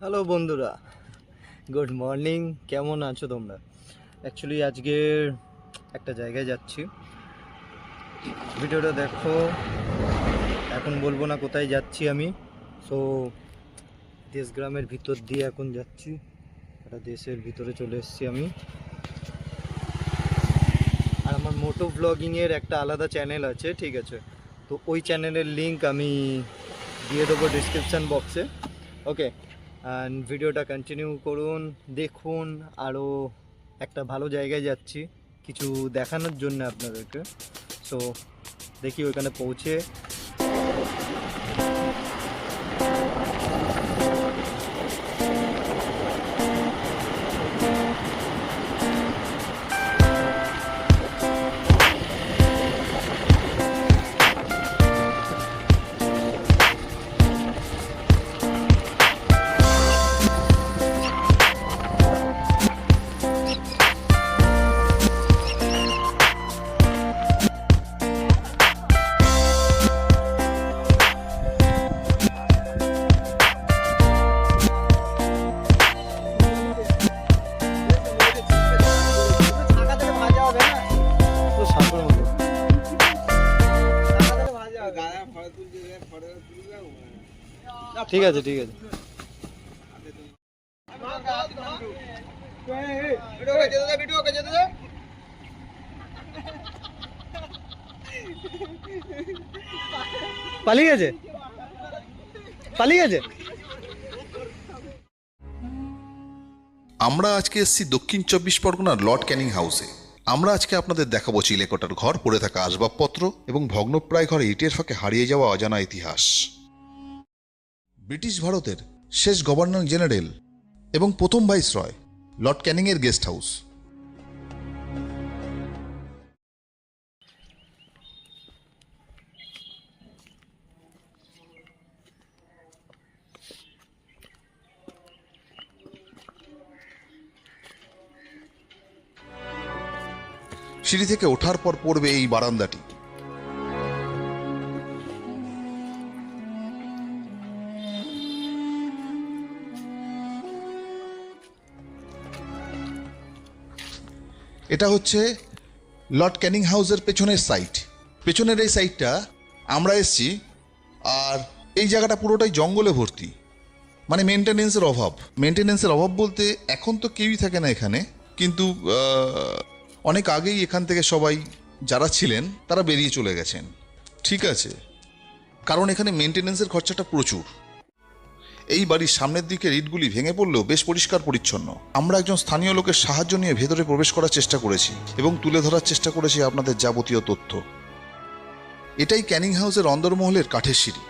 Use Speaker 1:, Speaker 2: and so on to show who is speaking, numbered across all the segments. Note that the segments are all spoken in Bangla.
Speaker 1: হ্যালো বন্ধুরা, গুড মর্নিং। কেমন আছো তোমরা? অ্যাকচুয়ালি আজকের একটা জায়গায় যাচ্ছি, ভিডিওটা দেখো। এখন বলবো না কোথায় যাচ্ছি আমি। সো দেশ গ্রামের ভিতর দিয়ে এখন যাচ্ছি, একটা দেশের ভিতরে চলে এসেছি আমি। আর আমার মোটো ব্লগিংয়ের একটা আলাদা চ্যানেল আছে, ঠিক আছে? তো ওই চ্যানেলের লিঙ্ক আমি দিয়ে দেবো ডিসক্রিপশান বক্সে। ওকে, অ্যান্ড ভিডিওটা কন্টিনিউ করুন, দেখুন। আরও একটা ভালো জায়গায় যাচ্ছি কিছু দেখানোর জন্য আপনাদেরকে। সো দেখি ওইখানে পৌঁছে। তো সাপের মতো। ঠিক আছে, ঠিক আছে। পালিয়ে গেছে, পালিয়ে গেছে।
Speaker 2: আমরা আজকে এসেছি দক্ষিণ চব্বিশ পরগনার লর্ড ক্যানিং হাউসে। আমরা আজকে আপনাদের দেখাবো চিলেকোঠার ঘর, পড়ে থাকা আসবাবপত্র এবং ভগ্নপ্রায় ঘরে ইটের ফাঁকে হারিয়ে যাওয়া অজানা ইতিহাস। ব্রিটিশ ভারতের শেষ গভর্নর জেনারেল এবং প্রথম ভাইসরয় লর্ড ক্যানিংয়ের গেস্ট হাউস। সিঁড়ি থেকে ওঠার পর পড়বে এই বারান্দাটি। এটা হচ্ছে লর্ড ক্যানিং হাউসের পেছনের সাইড। পেছনের এই সাইডটা আমরা এসছি, আর এই জায়গাটা পুরোটাই জঙ্গলে ভর্তি। মানে মেনটেনেন্সের অভাব বলতে এখন তো কেউই থাকে না এখানে, কিন্তু অনেক আগেই এখান থেকে সবাই যারা ছিলেন তারা বেরিয়ে চলে গেছেন। ঠিক আছে, কারণ এখানে মেনটেনেন্সের খরচাটা প্রচুর। এই বাড়ির সামনের দিকে ইটগুলি ভেঙে পড়লেও বেশ পরিষ্কার পরিচ্ছন্ন। আমরা একজন স্থানীয় লোকের সাহায্য নিয়ে ভেতরে প্রবেশ করার চেষ্টা করেছি এবং তুলে ধরার চেষ্টা করেছি আপনাদের যাবতীয় তথ্য। এটাই ক্যানিং হাউসের অন্দরমহলের কাঠের সিঁড়ি।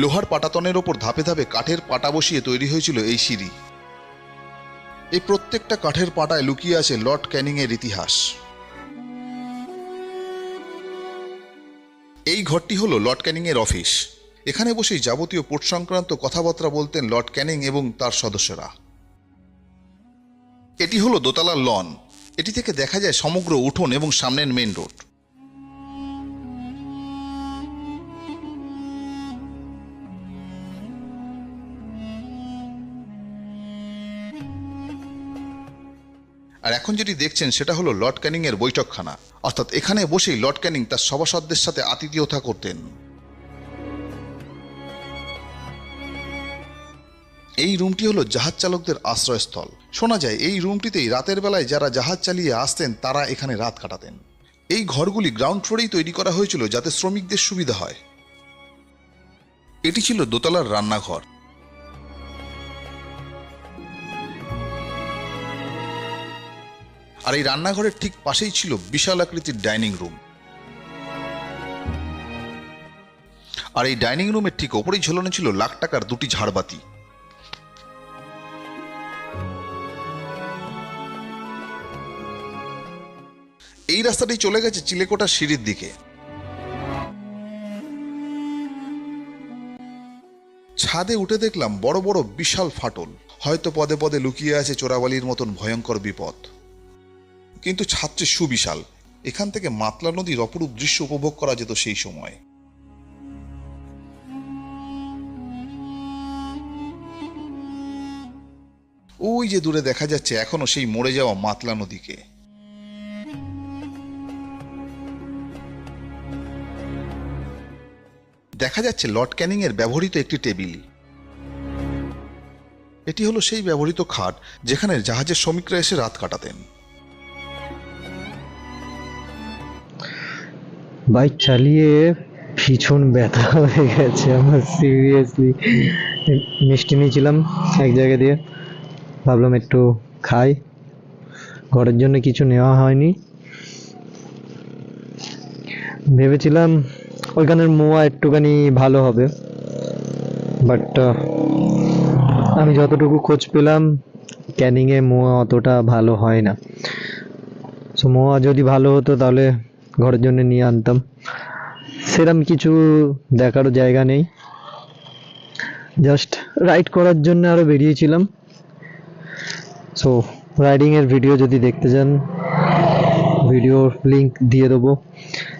Speaker 2: লোহার পাটাতনের ওপর ধাপে ধাপে কাঠের পাটা বসিয়ে তৈরি হয়েছিল এই সিঁড়ি। এই প্রত্যেকটা কাঠের পাটায় লুকিয়ে আছে লর্ড ক্যানিংয়ের ইতিহাস। এই ঘরটি হলো লর্ড ক্যানিংয়ের অফিস। এখানে বসেই যাবতীয় পোর্ট সংক্রান্ত কথাবার্তা বলতেন লর্ড ক্যানিং এবং তার সদস্যরা। এটি হলো দোতলার লন। এটি থেকে দেখা যায় সমগ্র উঠোন এবং সামনের মেইন রোড। আর এখন যেটি দেখছেন সেটা হলো লর্ড ক্যানিংয়ের বৈঠকখানা, অর্থাৎ এখানে বসেই লর্ড ক্যানিং তার সভাসদদের সাথে আতিথেয়তা করতেন। এই রুমটি হলো জাহাজ চালকদের আশ্রয়স্থল। শোনা যায় এই রুমটিতেই রাতের বেলায় যারা জাহাজ চালিয়ে আসতেন তারা এখানে রাত কাটাতেন। এই ঘরগুলি গ্রাউন্ড ফ্লোরেই তৈরি করা হয়েছিল যাতে শ্রমিকদের সুবিধা হয়। এটি ছিল দোতলার রান্নাঘর। আর এই রান্নাঘরের ঠিক পাশেই ছিল বিশাল আকৃতির ডাইনিং রুম। আর এই ডাইনিং রুমের ঠিক ওপরেই ঝোলানো ছিল লাখ টাকার দুটি ঝাড়বাতি। এই রাস্তাটি চলে গেছে চিলেকোঠার সিঁড়ির দিকে। ছাদে উঠে দেখলাম বড় বড় বিশাল ফাটল। হয়তো পদে পদে লুকিয়ে আছে চোরাবালির মতন ভয়ঙ্কর বিপদ। কিন্তু ছাদটি সুবিশাল। এখান থেকে মাতলা নদীর অপরূপ দৃশ্য উপভোগ করা যেত সেই সময়। ওই যে দূরে দেখা যাচ্ছে এখনো সেই মরে যাওয়া মাতলা নদীকে। দেখা যাচ্ছে লর্ড ক্যানিং এর ব্যবহৃত একটি টেবিল। এটি হলো সেই ব্যবহৃত খাট যেখানে জাহাজের শ্রমিকরা এসে রাত কাটাতেন।
Speaker 3: বাইক চালিয়ে ভীষণ ব্যথা হয়ে গেছে আমার, সিরিয়াসলি। মিষ্টি নিয়েছিলাম এক জায়গা দিয়ে, ভাবলাম একটু খাই, ঘরের জন্য কিছু নেওয়া হয়নি। ভেবেছিলাম ওইখানের মোয়া একটুখানি ভালো হবে, বাট আমি যতটুকু খোঁজ পেলাম ক্যানিংয়ে মোয়া অতটা ভালো হয় না। সো মোয়া যদি ভালো হতো তাহলে ঘরের জন্য নিয়ে আনতাম। সেরকম কিছু দেখারও জায়গা নেই, জাস্ট রাইড করার জন্য আরও বেরিয়েছিলাম। সো রাইডিংয়ের ভিডিও যদি দেখতে চান, ভিডিওর লিঙ্ক দিয়ে দেবো,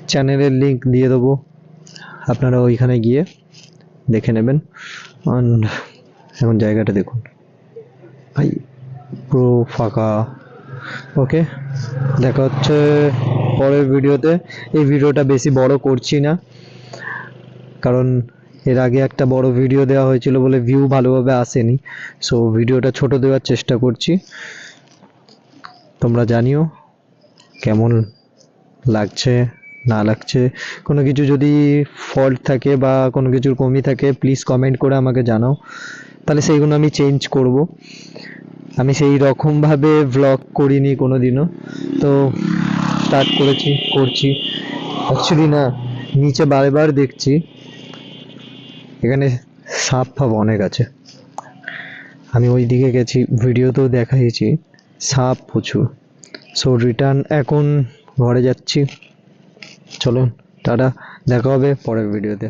Speaker 3: চ্যানেলের লিঙ্ক দিয়ে দেবো, আপনারা ওইখানে গিয়ে দেখে নেবেন। অ্যান্ড এখন জায়গাটা দেখুন ভাই, পুরো ফাঁকা। ওকে, দেখা হচ্ছে পরের ভিডিওতে। এই ভিডিওটা বেশি বড় করছি না, কারণ এর আগে একটা বড় ভিডিও দেওয়া হয়েছিল বলে ভিউ ভালোভাবে আসেনি। সো ভিডিওটা ছোট দেওয়ার চেষ্টা করছি। তোমরা জানিও কেমন লাগছে না লাগছে। কোনো কিছু যদি ফল্ট থাকে বা কোনো কিছুর কমি থাকে প্লিজ কমেন্ট করে আমাকে জানাও, তাহলে সেইগুলো আমি চেঞ্জ করব। আমি সেই রকমভাবে ভ্লগ করিনি কোনো দিনও, তো স্টার্ট করছি। অ্যাকচুয়ালি না, নিচে বারবার দেখছি এখানে সাপ ফাপ অনেক আছে। আমি ওই দিকে গেছি, ভিডিওতেও দেখাইছি, সাপ প্রচুর। সো রিটার্ন এখন ঘরে যাচ্ছি। চলুন টাটা, দেখা হবে পরের ভিডিওতে।